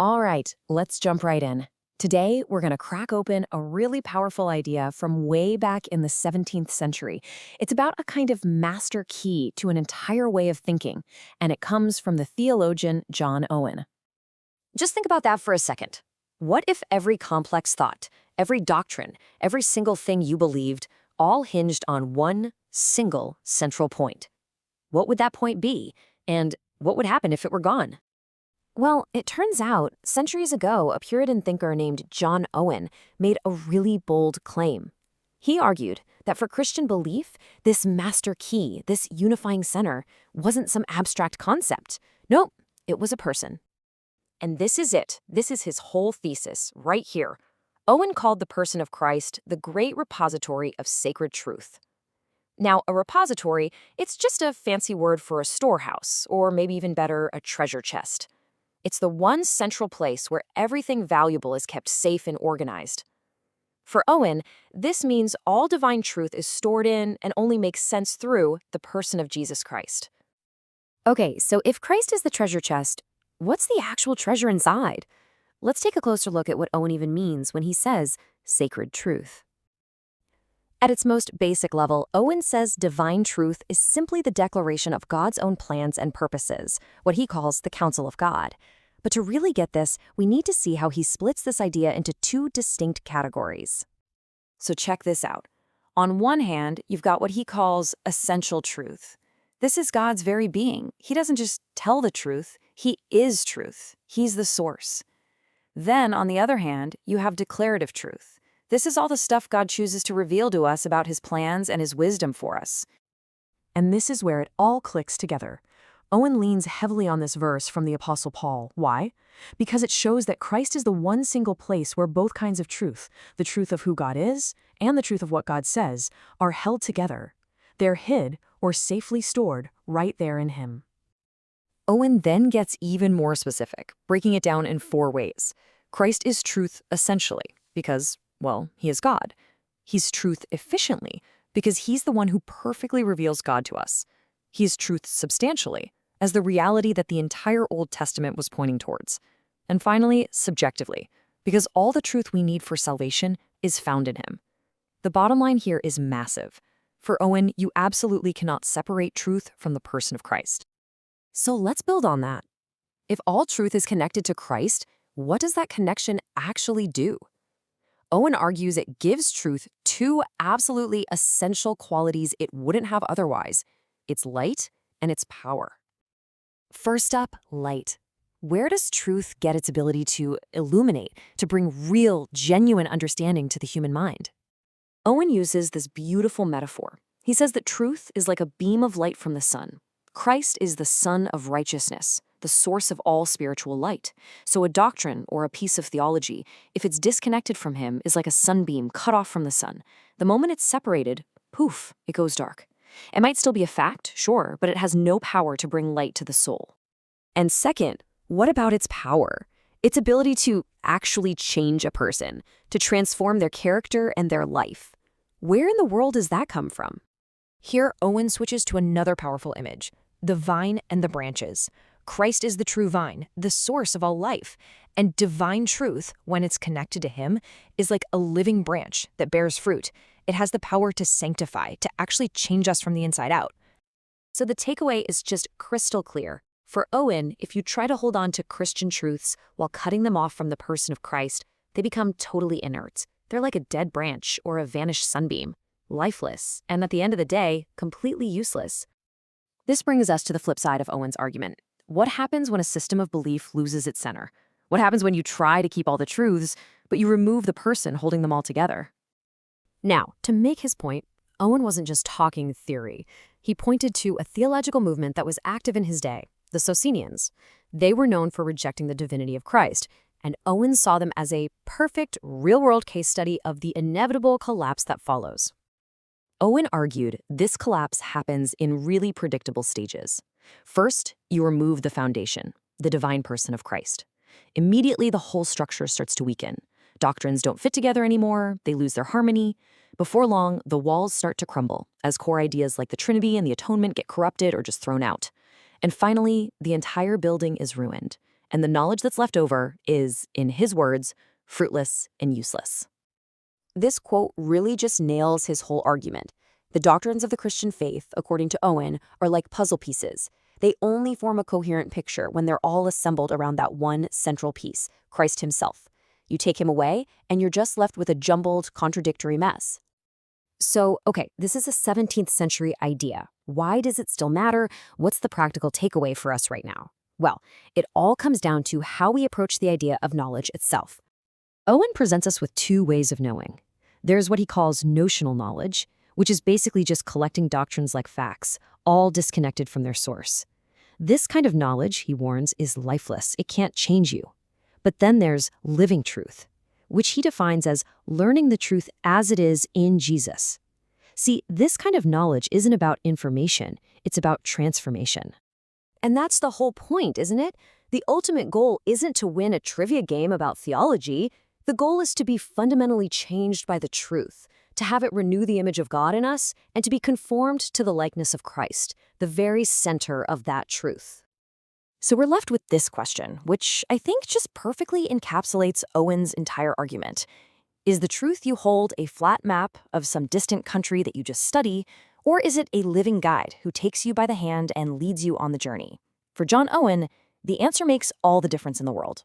All right, let's jump right in. Today, we're going to crack open a really powerful idea from way back in the 17th century. It's about a kind of master key to an entire way of thinking, and it comes from the theologian John Owen. Just think about that for a second. What if every complex thought, every doctrine, every single thing you believed, all hinged on one single central point? What would that point be? And what would happen if it were gone? Well, it turns out, centuries ago, a Puritan thinker named John Owen made a really bold claim. He argued that for Christian belief, this master key, this unifying center, wasn't some abstract concept. Nope, it was a person. And this is it. This is his whole thesis, right here. Owen called the person of Christ the great repository of sacred truth. Now, a repository, it's just a fancy word for a storehouse, or maybe even better, a treasure chest. It's the one central place where everything valuable is kept safe and organized. For Owen, this means all divine truth is stored in and only makes sense through the person of Jesus Christ. Okay, so if Christ is the treasure chest, what's the actual treasure inside? Let's take a closer look at what Owen even means when he says sacred truth. At its most basic level, Owen says divine truth is simply the declaration of God's own plans and purposes, what he calls the counsel of God. But to really get this, we need to see how he splits this idea into two distinct categories. So check this out. On one hand, you've got what he calls essential truth. This is God's very being. He doesn't just tell the truth, he is truth. He's the source. Then, on the other hand, you have declarative truth. This is all the stuff God chooses to reveal to us about his plans and his wisdom for us. And this is where it all clicks together. Owen leans heavily on this verse from the Apostle Paul. Why? Because it shows that Christ is the one single place where both kinds of truth, the truth of who God is and the truth of what God says, are held together. They're hid or safely stored right there in him. Owen then gets even more specific, breaking it down in four ways. Christ is truth essentially, because, well, he is God. He's truth efficiently, because he's the one who perfectly reveals God to us. He's truth substantially, as the reality that the entire Old Testament was pointing towards. And finally, subjectively, because all the truth we need for salvation is found in him. The bottom line here is massive. For Owen, you absolutely cannot separate truth from the person of Christ. So let's build on that. If all truth is connected to Christ, what does that connection actually do? Owen argues it gives truth two absolutely essential qualities it wouldn't have otherwise. It's light and it's power. First up, light. Where does truth get its ability to illuminate, to bring real, genuine understanding to the human mind? Owen uses this beautiful metaphor. He says that truth is like a beam of light from the sun. Christ is the sun of righteousness, the source of all spiritual light. So a doctrine or a piece of theology, if it's disconnected from him, is like a sunbeam cut off from the sun. The moment it's separated, poof, it goes dark. It might still be a fact, sure, but it has no power to bring light to the soul. And second, what about its power? Its ability to actually change a person, to transform their character and their life. Where in the world does that come from? Here, Owen switches to another powerful image, the vine and the branches. Christ is the true vine, the source of all life. And divine truth, when it's connected to him, is like a living branch that bears fruit. It has the power to sanctify, to actually change us from the inside out. So the takeaway is just crystal clear. For Owen, if you try to hold on to Christian truths while cutting them off from the person of Christ, they become totally inert. They're like a dead branch or a vanished sunbeam, lifeless, and at the end of the day, completely useless. This brings us to the flip side of Owen's argument. What happens when a system of belief loses its center? What happens when you try to keep all the truths, but you remove the person holding them all together? Now, to make his point, Owen wasn't just talking theory. He pointed to a theological movement that was active in his day, the Socinians. They were known for rejecting the divinity of Christ, and Owen saw them as a perfect, real-world case study of the inevitable collapse that follows. Owen argued this collapse happens in really predictable stages. First, you remove the foundation, the divine person of Christ. Immediately, the whole structure starts to weaken. Doctrines don't fit together anymore, they lose their harmony. Before long, the walls start to crumble as core ideas like the Trinity and the atonement get corrupted or just thrown out. And finally, the entire building is ruined. and the knowledge that's left over is, in his words, fruitless and useless. This quote really just nails his whole argument. The doctrines of the Christian faith, according to Owen, are like puzzle pieces. They only form a coherent picture when they're all assembled around that one central piece, Christ himself. You take him away, and you're just left with a jumbled, contradictory mess. So, okay, this is a 17th century idea. Why does it still matter? What's the practical takeaway for us right now? Well, it all comes down to how we approach the idea of knowledge itself. Owen presents us with two ways of knowing. There's what he calls notional knowledge, which is basically just collecting doctrines like facts, all disconnected from their source. This kind of knowledge, he warns, is lifeless. It can't change you. But then there's living truth, which he defines as learning the truth as it is in Jesus. See, this kind of knowledge isn't about information, it's about transformation. And that's the whole point, isn't it? The ultimate goal isn't to win a trivia game about theology. The goal is to be fundamentally changed by the truth, to have it renew the image of God in us, and to be conformed to the likeness of Christ, the very center of that truth. So we're left with this question, which I think just perfectly encapsulates Owen's entire argument. Is the truth you hold a flat map of some distant country that you just study, or is it a living guide who takes you by the hand and leads you on the journey? For John Owen, the answer makes all the difference in the world.